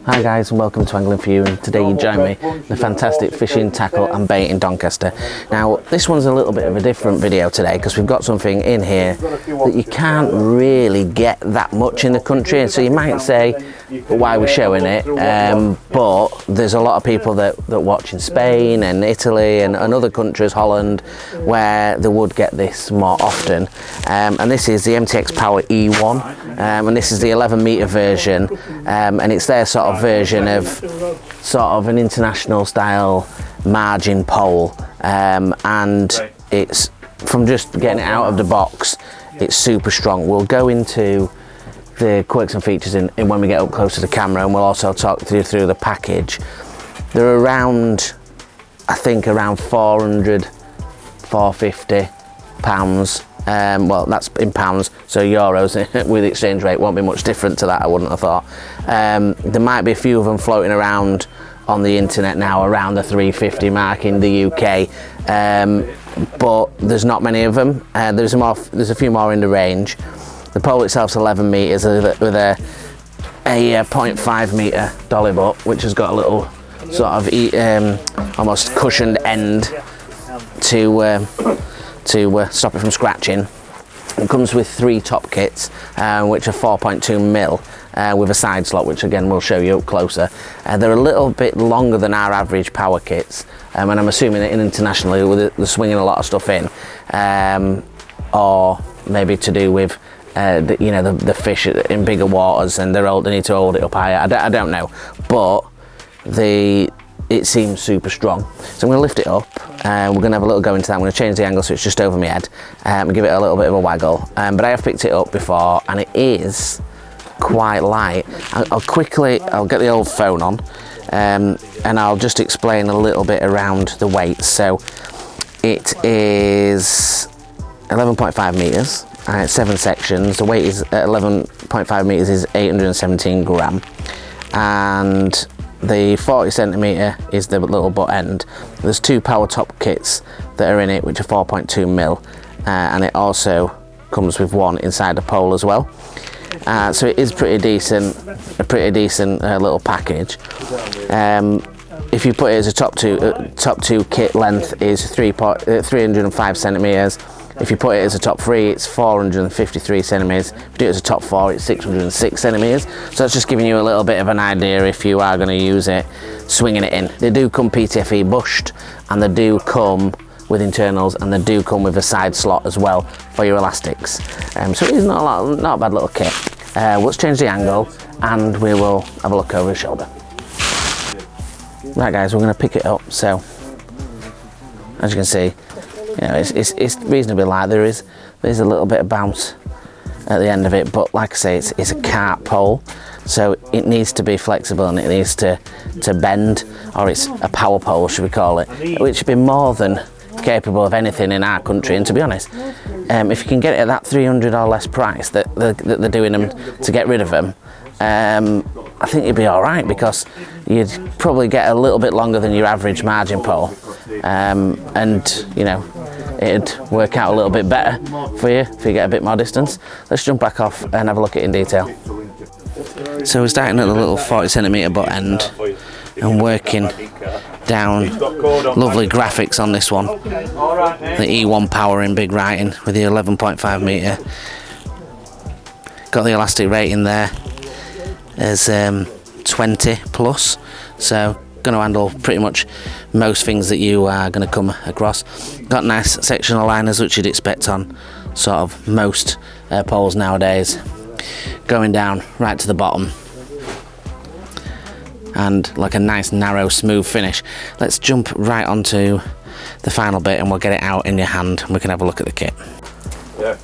Hi guys and welcome to Angling For You, and today you join me in the fantastic fishing, tackle and bait in Doncaster. Now this one's a little bit of a different video today because we've got something in here that you can't really get that much in the country, and so you might say why we're showing it, but there's a lot of people that watch in Spain and Italy and other countries, Holland, where they would get this more often, and this is the MTX Power E1, and this is the 11 metre version, and it's their sort of version of sort of an international style margin pole, and it's from just getting it out of the box, it's super strong. We'll go into the quirks and features in when we get up close to the camera, and we'll also talk to you through the package. They're around, I think around 400, 450 pounds. Well, that's in pounds, so euros with the exchange rate won't be much different to that, I wouldn't have thought. There might be a few of them floating around on the internet now around the 350 mark in the UK, but there's not many of them. There's a few more in the range. The pole itself's 11 metres with a 0.5 metre dolly butt, which has got a little sort of almost cushioned end to stop it from scratching. It comes with 3 top kits, which are 4.2 mil with a side slot, which again we'll show you up closer. They're a little bit longer than our average power kits, and I'm assuming that internationally they're swinging a lot of stuff in, or maybe to do with the fish in bigger waters, and they need to hold it up higher. I don't know, but it seems super strong. So I'm going to lift it up, and we're going to have a little go into that. I'm going to change the angle so it's just over my head, and give it a little bit of a waggle. But I have picked it up before, and it is quite light. I'll get the old phone on, and I'll just explain a little bit around the weight. So it is 11.5 metres, 7 sections. The weight is 11.5 metres is 817 gram, and the 40 centimetre is the little butt end. There's 2 power top kits that are in it, which are 4.2 mil, and it also comes with 1 inside the pole as well. So it is a pretty decent little package. If you put it as a top two kit length is 305 centimetres. If you put it as a top 3, it's 453 centimetres. If you do it as a top 4, it's 606 centimetres. So that's just giving you a little bit of an idea if you are going to use it, swinging it in. They do come PTFE bushed, and they do come with internals, and they do come with a side slot as well for your elastics. So it is not a bad little kit. Let's change the angle, and we will have a look over the shoulder. Right guys, we're going to pick it up. So as you can see, it's reasonably light. There's a little bit of bounce at the end of it, but like I say, it's a cart pole, so it needs to be flexible, and it needs to bend, or it's a power pole, should we call it, which would be more than capable of anything in our country. And to be honest, if you can get it at that 300 or less price that they're doing them to get rid of them, I think you'd be all right, because you'd probably get a little bit longer than your average margin pole, and it'd work out a little bit better for you if you get a bit more distance. Let's jump back off and have a look at it in detail. So we're starting at the little 40 centimetre butt end and working down. Lovely graphics on this one. The E1 power in big writing with the 11.5 metre. Got the elastic rating there as 20 plus, so going to handle pretty much most things that you are going to come across. Got nice sectional liners, which you'd expect on sort of most poles nowadays, going down right to the bottom, and like a nice narrow smooth finish. Let's jump right onto the final bit, and we'll get it out in your hand, and we can have a look at the kit. Yeah.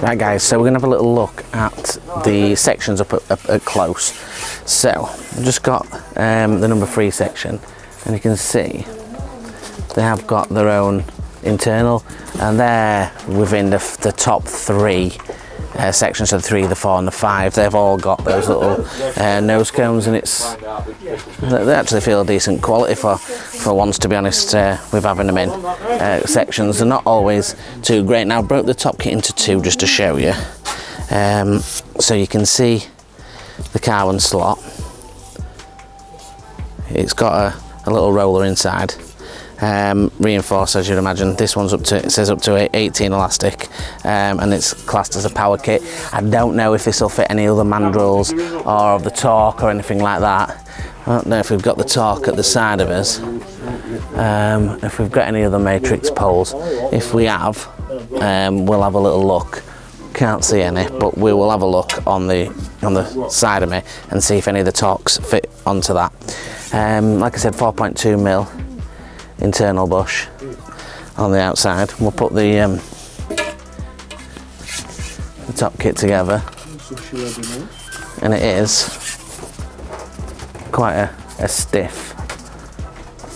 Right guys, so we're going to have a little look at the sections up at close. So I've just got the number 3 section, and you can see they have got their own internal, and they're within the top 3 sections. So the 3, the 4 and the 5, they've all got those little nose cones, and they actually feel decent quality for once, to be honest, with having them in sections. They're not always too great. Now I broke the top kit into 2 just to show you, so you can see the carbon slot, it's got a little roller inside, reinforced as you'd imagine. This one's it says up to 18 elastic, and it's classed as a power kit. I don't know if this will fit any other mandrels or the torque or anything like that. I don't know if we've got the torque at the side of us, if we've got any other matrix poles. If we have, we'll have a little look. Can't see any, but we will have a look on the side of me and see if any of the torques fit onto that. Like I said, 4.2mm internal bush on the outside. We'll put the top kit together, and it is quite a stiff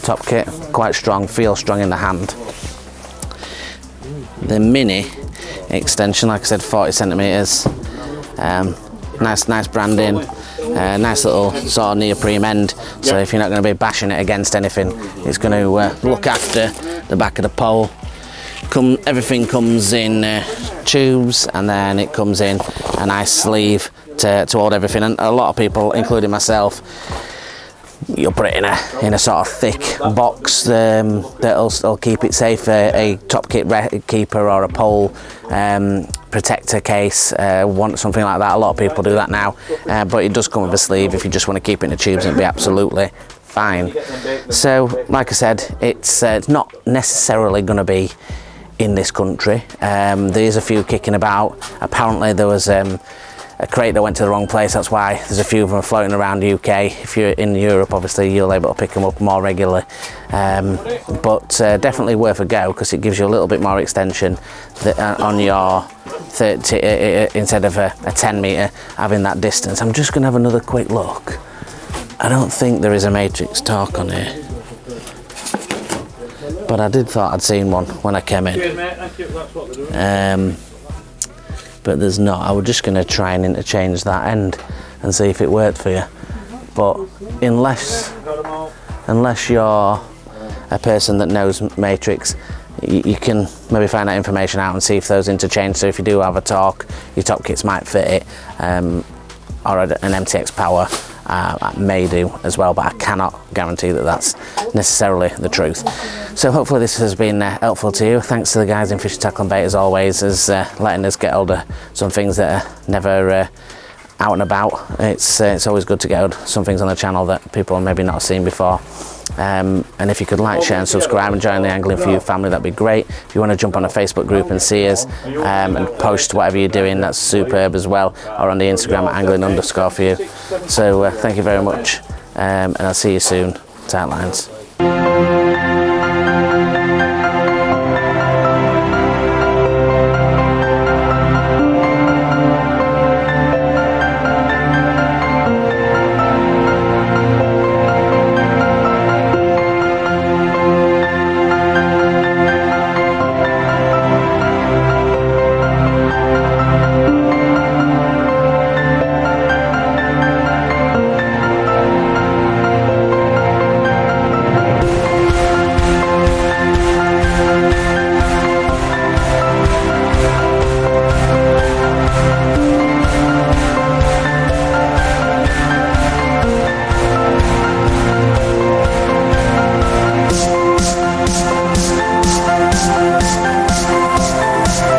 top kit, quite strong, feels strong in the hand. The mini extension, like I said, 40 centimeters. Nice branding, nice little sort of neoprene end, so if you're not going to be bashing it against anything, it's going to look after the back of the pole. Everything comes in tubes, and then it comes in a nice sleeve to hold everything. And a lot of people, including myself, you'll put it in a sort of thick box that'll keep it safe. A top kit keeper or a pole protector case, want something like that. A lot of people do that now, but it does come with a sleeve if you just want to keep it in the tubes, and it'll be absolutely fine. So like I said, it's not necessarily going to be in this country. There's a few kicking about. Apparently there was a crate that went to the wrong place, that's why there's a few of them floating around the UK. If you're in Europe, obviously you'll be able to pick them up more regularly, but definitely worth a go, because it gives you a little bit more extension on your 30 instead of a 10 metre, having that distance. I'm just going to have another quick look. I don't think there is a matrix torque on here, but I did thought I'd seen one when I came in. But there's not. I was just going to try and interchange that end and see if it worked for you. But unless you're a person that knows matrix, you can maybe find that information out and see if those interchange. So if you do have a torque, your top kits might fit it, or an MTX power may do as well, but I cannot guarantee that that's necessarily the truth. So hopefully this has been helpful to you. Thanks to the guys in Fishing Tackle and Bait as always, as letting us get hold of some things that are never out and about. It's always good to get hold of some things on the channel that people have maybe not seen before. And if you could like, share and subscribe and join the Angling For You family, that'd be great. If you want to jump on a Facebook group and see us and post whatever you're doing, that's superb as well, or on the Instagram at angling_for_you. So thank you very much, and I'll see you soon. Tight lines.